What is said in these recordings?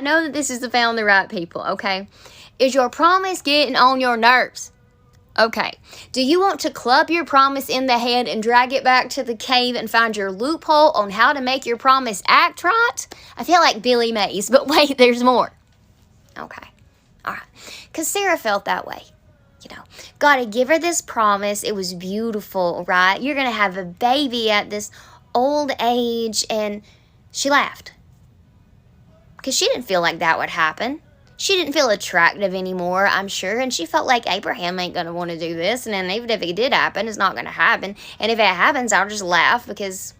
know that this is to found the right people, okay? Is your promise getting on your nerves? Okay. Do you want to club your promise in the head and drag it back to the cave and find your loophole on how to make your promise act right? I feel like Billy Mays, but wait, there's more. Okay. All right. Because Sarah felt that way. You know, God had given her this promise. It was beautiful, right? You're going to have a baby at this old age. And she laughed. Because she didn't feel like that would happen. She didn't feel attractive anymore, I'm sure, and she felt like Abraham ain't going to want to do this, and then even if it did happen, it's not going to happen, and if it happens, I'll just laugh because...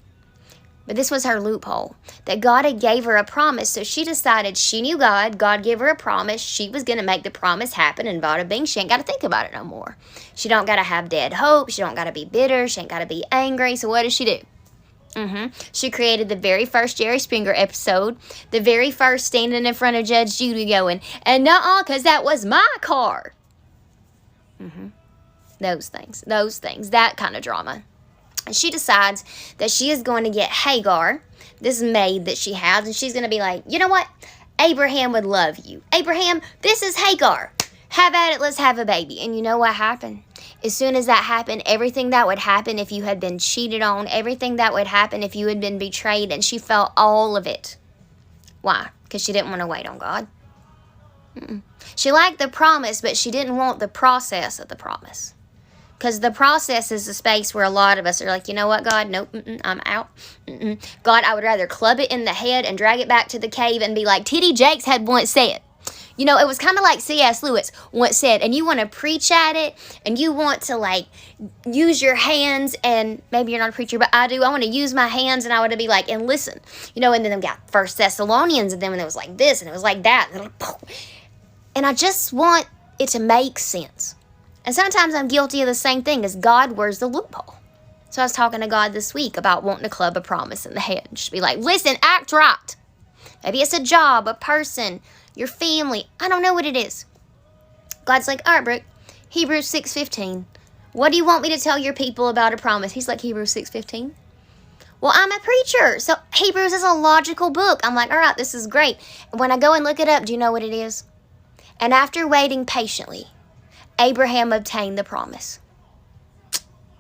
But this was her loophole, that God had gave her a promise, so she decided she knew God, God gave her a promise, she was going to make the promise happen, and bada bing, she ain't got to think about it no more. She don't got to have dead hope, she don't got to be bitter, she ain't got to be angry, so what does she do? She created the very first Jerry Springer episode, the very first standing in front of Judge Judy going, and nuh-uh, because that was my car. Those things, that kind of drama. And she decides that she is going to get Hagar, this maid that she has, and she's going to be like, you know what? Abraham would love you. Abraham, this is Hagar. Have at it, let's have a baby. And you know what happened? As soon as that happened, everything that would happen if you had been cheated on, everything that would happen if you had been betrayed, and she felt all of it. Why? Because she didn't want to wait on God. She liked the promise, but she didn't want the process of the promise. Because the process is the space where a lot of us are like, you know what, God? Nope, I'm out. God, I would rather club it in the head and drag it back to the cave and be like T.D. Jakes had once said. You know, it was kind of like C.S. Lewis once said, and you want to preach at it, and you want to, like, use your hands, and maybe you're not a preacher, but I do. I want to use my hands, and I want to be like, and listen. You know, and then we got First Thessalonians, and then when it was like this, and it was like that. And I just want it to make sense. And sometimes I'm guilty of the same thing as God, where's the loophole? So I was talking to God this week about wanting to club a promise in the head. Just be like, listen, act right. Maybe it's a job, a person, your family. I don't know what it is. God's like, all right, Brooke, Hebrews 6:15. What do you want me to tell your people about a promise? He's like, Hebrews 6:15. Well, I'm a preacher, so Hebrews is a logical book. I'm like, all right, this is great. When I go and look it up, do you know what it is? And after waiting patiently, Abraham obtained the promise.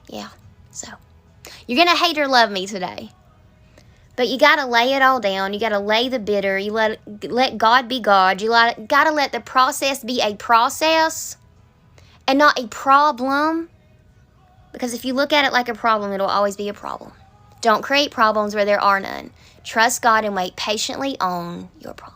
Yeah, so you're going to hate or love me today. But you got to lay it all down. You got to lay the bitter. You let God be God. You got to let the process be a process and not a problem. Because if you look at it like a problem, it'll always be a problem. Don't create problems where there are none. Trust God and wait patiently on your promise.